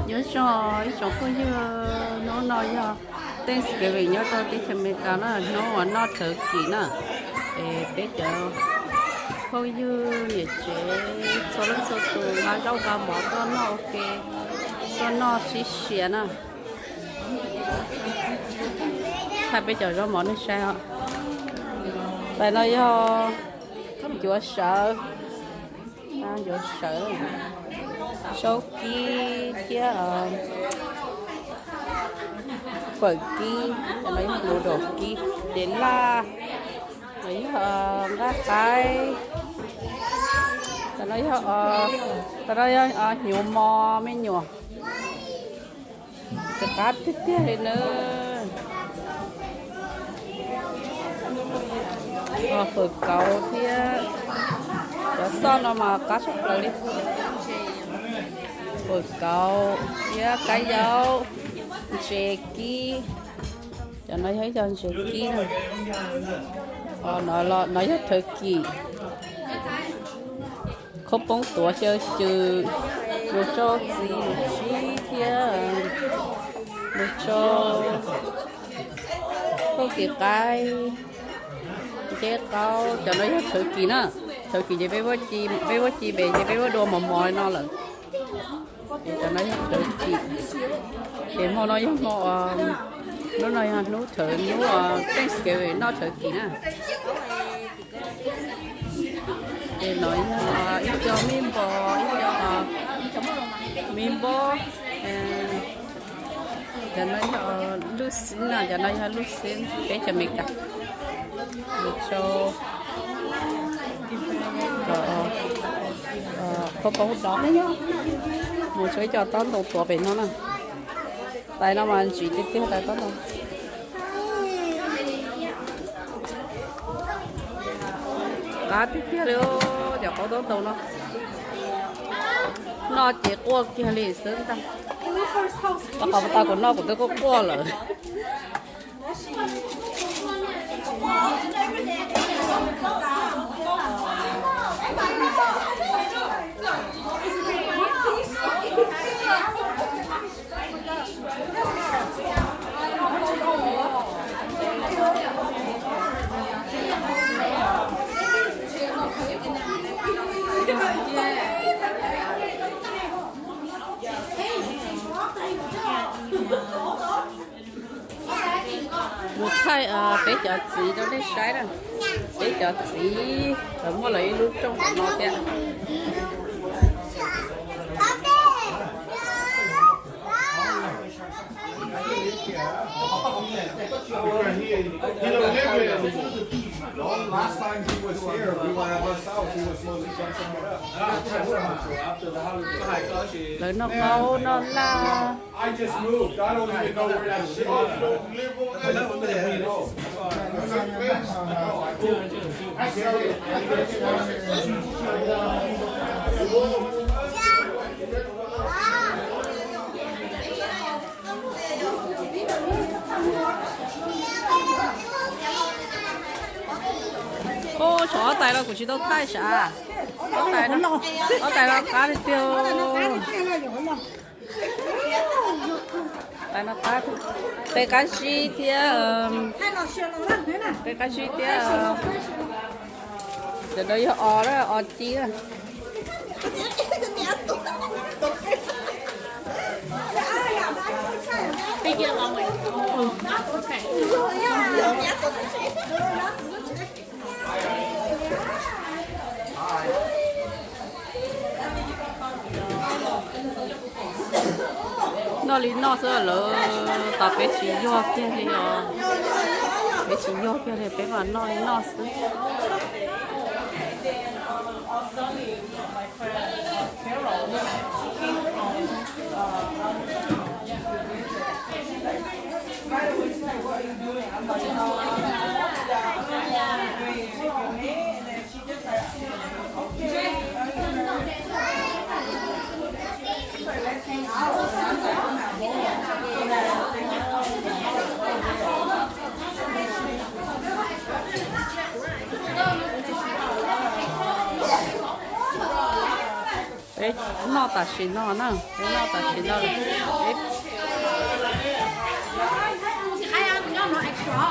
nhớ cho chỗ có như nó nói cho tên cái vị nhớ cho cái thằng mẹ cá nó thở kỹ nè để biết cho không như nhiệt chế số lượng số từ mà rau cá bỏ nó ok nó xí xía nè thay bây giờ rau món nó sao tại nó do chúa sợ chúa sợ số kia phở kia lấy một đồ kia đến là lấy lá cái ta nói nhiều mò mới nhiều cái cá tiếp theo này nữa phở cầu thì đó sao nó mà cá sấu rồi đi phở cầu cái dâu chè kia cho nó thấy cho chè kia này nó rất thời kỳ không bóng tuổi chơi trừ một cho gì chi kia một cho có cái chết cao cho nó rất thời kỳ nữa thời kỳ về với chi về với đồ mà mồi nó là cho nó rất thời kỳ thì họ nói họ nó nói nó thở nó Thanksgiving nó thở kỳ nè để nói ít cho miếng bò cho nói Lucin là cho nói Lucin để cho mình cả cho có đó đấy nhá một số cho tao đồ tuổi bên nó nè tại nó mà chỉ tiếp tại tao đâu cá tiếp theo nữa giờ có tốt đâu nó chỉ qua kia liền sớm ta và không ta của nó cũng có qua rồi một khai bé chợ gì đó đấy sai rồi bé chợ gì rồi mua lấy lúc trong nó kìa Last time he was here, we went out ourselves. He was supposed to come somewhere else. lấy nó câu nó là I just moved. I don't even know where that shit is. You don't live over there? No. ô chó tài là của chị đâu khai xả có tài là cá đi tiêu tài nó cá tài cá gì thì tài cá gì thì giờ đây họ đó họ chi á bây giờ là mình nó lý nó sẽ là tập bé chỉ vô kia thì bé chỉ vô kia thì bé mà nó sẽ nọ ta xin nọ nè bé nọ ta xin nọ I am not extra.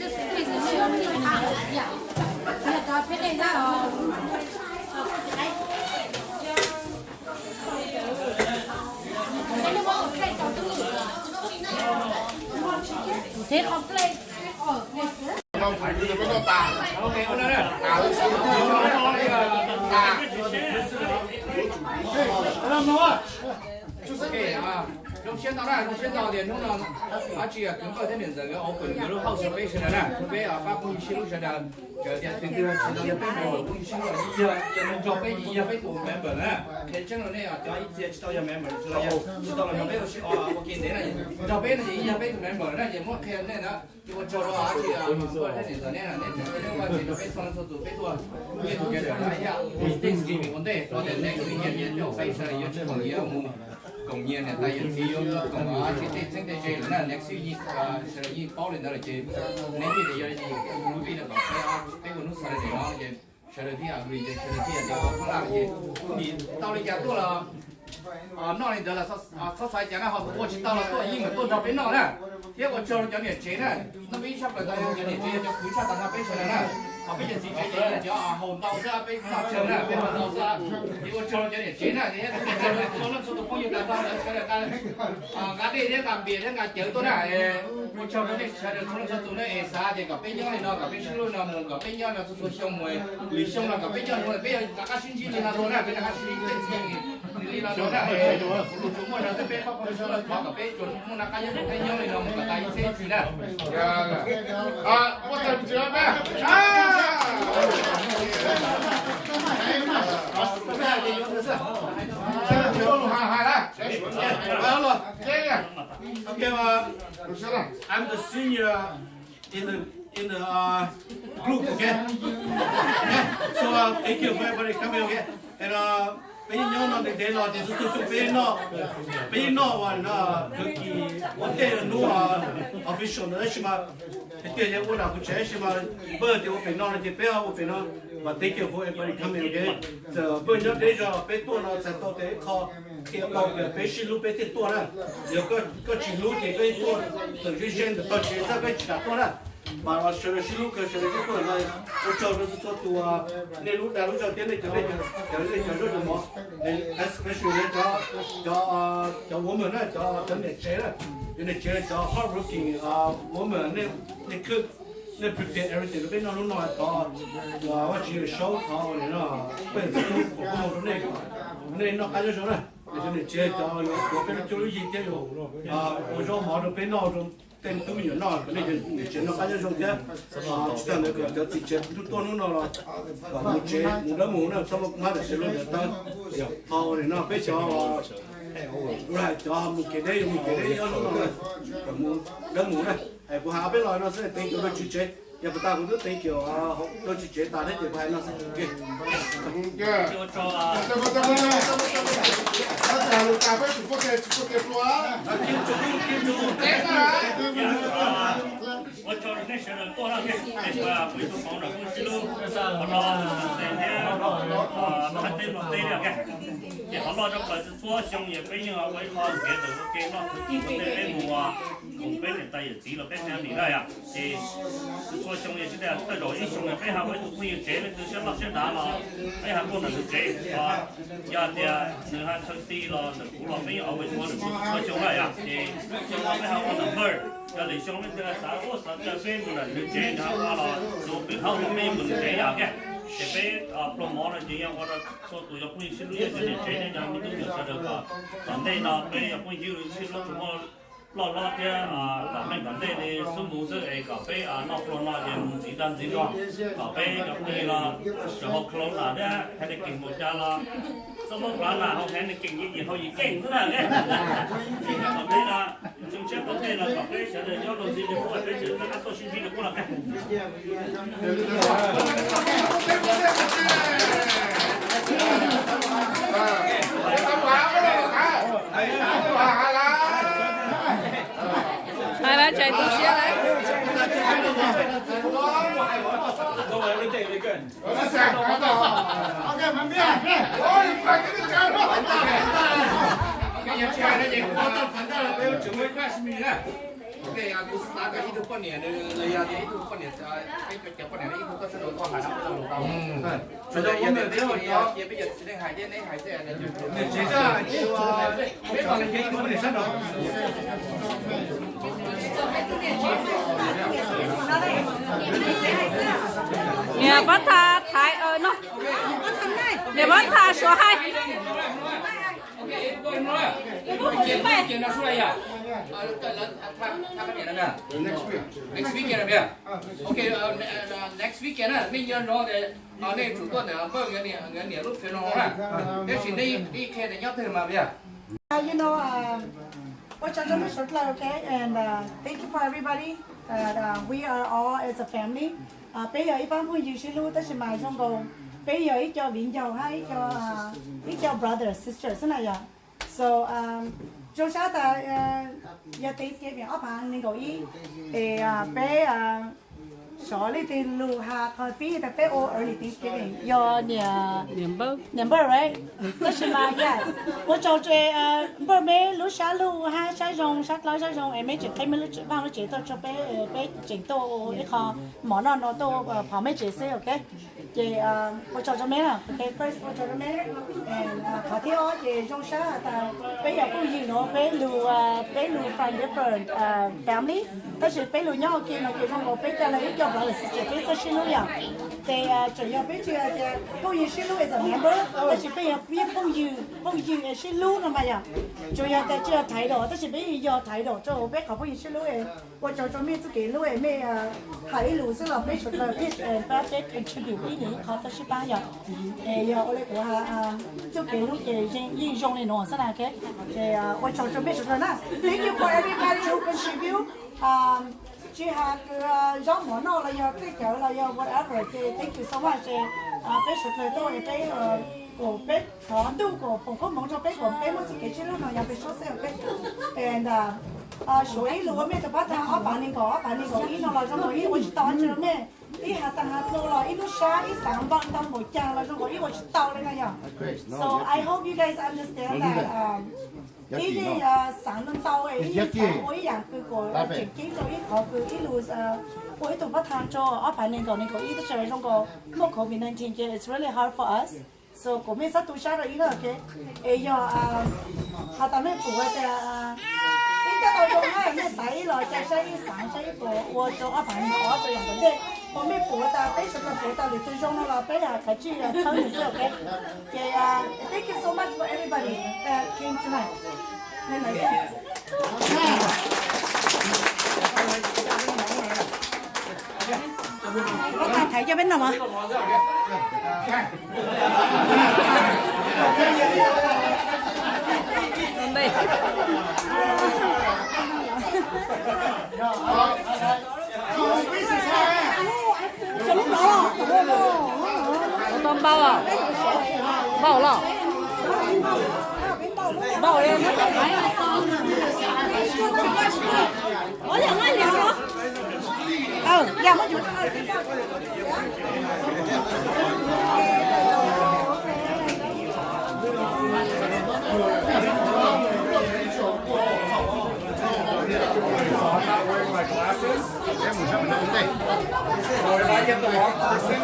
Just in case you only have. Yeah. Yeah, put it down. Thế có plate ở không phải như cái con tà. Ok, con đây này. OK 啊，用先到那，用先到点，用到阿姐啊，根本在面这个我本有的好设备现在呢，特别啊，把公益西路现在这点对对，现在也被我公益西路也能叫被也被多 member 呢，开整了呢啊，叫一直知道有 member，知道有知道了有被我去啊，我给你了，叫被呢也被 member 呢，也没开那呢，就我叫到阿姐啊，我在现在呢，那这个我这就被上次做被多，也都给了哎呀，Thanksgiving 我得到点 next week 也就被上也去朋友们。công nhân này tại vì yêu công á chỉ để chính để chơi là next year sẽ là gì bao lên đó là chơi nên gì để gì cũng vì là có cái cái nó sẽ là nó chơi sẽ là thì à vì sẽ là thì là có là gì thì tao đi chơi tôi là nó này giờ là sao sai chẳng là họ tôi chỉ tao là tôi nhưng mà tôi cho bên nó nè thế còn chơi cho này chế này nó bị sắp là tao cho này chế cho cuối sát tao bên chơi này họ bây giờ chỉ chế là cho hồn tao ra bên tao chơi này bên tao ra thì còn chơi cho này chế này thì số lượng số bao nhiêu là tao sẽ là cái đây để làm việc để làm chơi tôi này còn chơi nó sẽ là số lượng số này xa thì cả bên nhau này nó cả bên xíu nó một cả bên nhau là số xong rồi lì xong là cả bên nhau rồi bây giờ các sinh viên là rồi này bây giờ các sinh viên đi là rồi này chúng mình là cái bên không có số là cả bên chuẩn muốn là cái nhau này nó một cái tay xe gì này một lần chưa mẹ. Okay, I'm the senior in the group. Okay. So thank you for everybody coming. Okay. And bây giờ nhau nó để lo thì số số bây nó mà nó cái vấn đề nó official nó là mà cái tiền nhà tôi là cũng chế mà bây giờ tôi nó là thì bây giờ tôi nó mà thank you for everybody coming. Okay. So bây giờ để cho bây tôi nó sẽ tôi để khó khi mà bây giờ lúc bây giờ tôi là giờ có chỉ lúc thì cái tôi từ cái gen từ chế ra cái chỉ là tôi là mà nó sẽ lúc cái tôi là tôi cho nó số tôi nên lúc nào lúc cho tiền này cho rất là mỏ nên especially cho woman này cho người chế này người chế cho hardworking woman nên cook nên prepare everything bên nó nói có và chỉ show họ nên nó bên của một này nên nó cái chỗ này nên chế cho bên chỗ gì thế rồi ở chỗ họ bên nó tên tôi mình nó nên chế nó cái chỗ thế chỉ cần được cái chế tôi nó là một chế một đứa muốn là xong một ngày sẽ luôn được tới họ nên nó bây giờ rồi cho một cái đấy nó là một đứa muốn này ai cũng học bên nó sẽ tên tôi chỉ chế ya bắt đầu cũng thank you tôi chỉ chế ta đấy thì phải nó sẽ ok我找人家学了多少年，那回头帮着公司喽，我找3天他这弄对了个，也好老早开始做商业培养啊，为好给的给那我在北木啊，公北的大爷知了，北乡里来呀，做商业现在在做一商业北下为都可以接的，就像那些大了，北下可能是接啊，呀的，你看成地了，成古了没有为什么做商来呀？像我北下我能门。要嚟上面这个啥我啥这边不能就这样话了，就比好后面不能这样的，这边promote 了这样我的说都要关系路也是这样，你都有这个，当地那边要关系路去了什么。老的咱们本地的生活是搞杯那不那的鸡蛋鸡肉，搞杯搞杯啦，然后可能那的还得经过家啦，什么plan啦，后还得经营以后也经出来的，搞杯啦，就这搞杯啦，搞杯现在要东西就过来，这个做新品的过来看。Hai lá chạy tụi xe đấy. Ok, cái nhà trai này cũng có tập phản ra bây giờ chuẩn bị qua xin mình nè cái à cũng là cái ít con này này là cái ít con này cái con này ít có số lượng con hải nó cũng đâu số lượng con này bây giờ sẽ đến hải sẽ này chỉ ra mấy con này cái con này sao đó nè bắt tha thái ơi nó nè bắt tha số 2 chuyện nó suy à thằng cái này nè next weekend nè okay next weekend nè mình nhớ nó để này chủ tuần này bữa cái này lúc phải nó nè cái chuyện đi cái này nhóc thêm mà bây giờ you know what's your name short okay and thank you for everybody we are all as a family bây giờ ipan phu you shilu ta shi mai trong cầu bây giờ cho viện giàu hay cho brothers sisters thế này à so trong xã ta giờ tí cái việc ấp hàng nên gọi thì bé số lý tiền lù hà coi phí ta bé ô ở lý tiền cái việc do number right đó là yes tôi cho chơi bữa bé lú xã lù ha xã rồng em mấy chuyện cái mấy lú bao lú chế tôi cho bé chỉnh tô cái kho món nó tô phở mấy chế xe ok chị tôi cho mấy nào ok first tôi cho mấy khả thi ó chị trong xã ta bây giờ cũng gì nữa bé lù from different family đó là bé lù nhau kia mà chị không có bé cho lấy cho vợ là chị bé sẽ xin lỗi à thì chủ yếu bé chưa cũng gì xin lỗi as a member đó là bây giờ biết không gì xin lỗi nó mà à chủ yếu là chưa thấy đó đó là bây giờ thấy đó cho bé không có gì xin lỗi tôi cho mấy cái lỗi mấy thấy lù sẽ là mấy chuyện là biết ba bé contribute ý nghĩa khó tới十八日，我哋估下都幾碌嘅應用嚟攞先啦嘅，我做咗咩做咗啦 ？Thank you for everybody who contribute. 之下佢有冇攞啦？有啲有啦，有 whatever 嘅 ，thank you so much. 俾出嚟都係俾個俾講到個phòng khách網咗俾個俾乜幾錢咯？又俾收息嘅，and 所以如果咩就把它我辦呢個，依攞嚟咗我依我當咗咩？依下當下做咯，依都沙依3磅當冇價啦，咗我依我當你個樣。So I hope you guys understand that. 依啲3輪當嘅，依我依人佢個直經咗依個佢依路我依度不攤咗，我辦呢個依都係為咗個冇 COVID-19 嘅 ，it's really hard for us. So 嗰邊實都沙咗依個嘅，下當咩補嘅應該到咗咩洗來就洗散洗個，我做阿朋友我做人嗰啲，我咩補但係俾上個補但係最終啦，俾人睇住啊抽完之後嘅，thank you so much for everybody that came tonight. 你嚟先。我睇咗邊度嘛？đây con bao à bao lọ bao lên我兩蚊兩咯。兩蚊兩。Not wearing my glasses. So if I get the wrong person.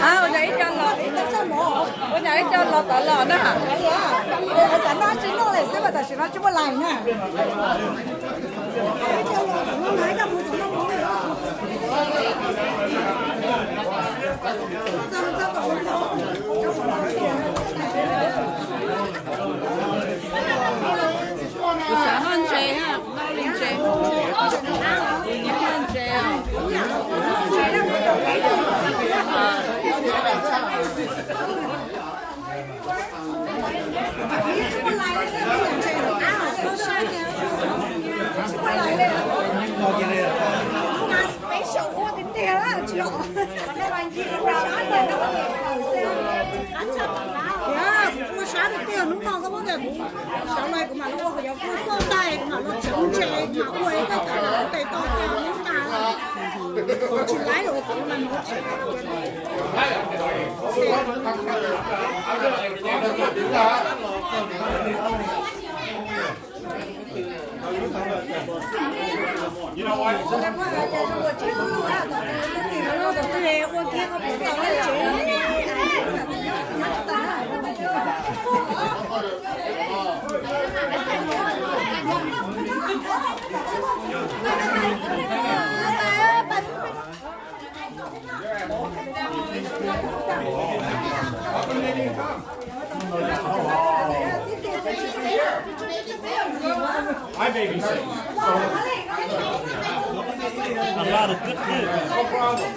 à nhảy cho lọt tỏ lọt đó hả? Tại nó chỉ nó này sẽ mà tại nó chưa có lại nè. Sáng hơn chè ha, bao liền chè, nhiều hơn chè. cá được tiền đúng không? Các bác này cháu này của mà nó có có sơ tay của mà nó chống chế mà quay cái cả tay to to những cả chỉ lái được cũng là nó chỉ You know what? My baby's sick. A lot of good food. No problem.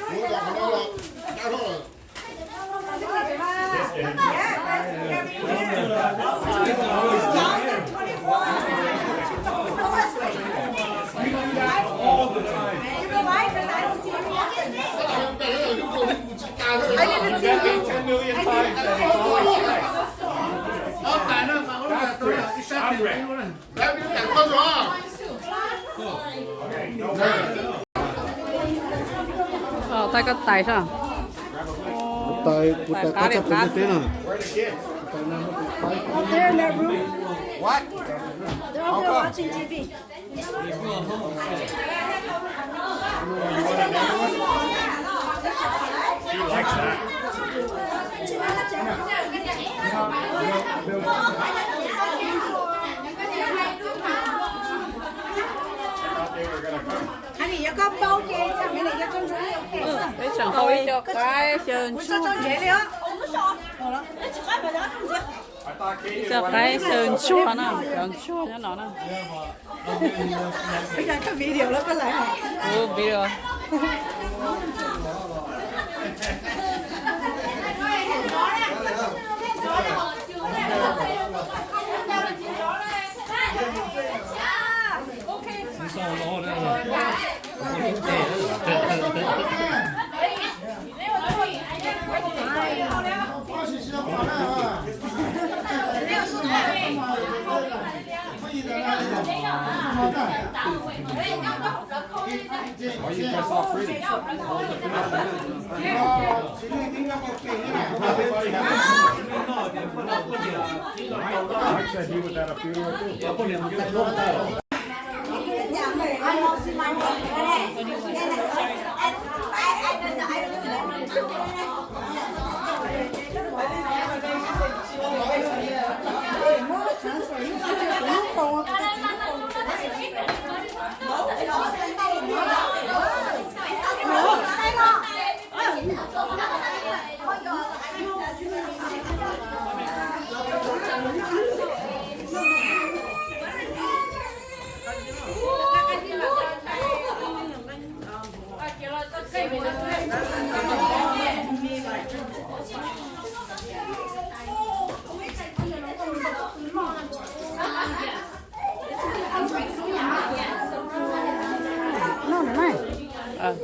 All the time. You get me 10 million times and it's all right. I'm ready. Tay có tay sao? Tay cá đẹp cá. They're in that room. What? They're all there watching TV. She likes that. Anh thì có bao chè chẳng cái này cho con rưỡi ok. Cái sườn hôi cho cái sườn Muốn cho con rưỡi nữa. cho cái sườn chua nè, sườn chua cho nó nè. Bây giờ cái video đó có lại hả? Ừ, video. Why you press off freedom? Mike said he was at a funeral too. Nó này. Ờ.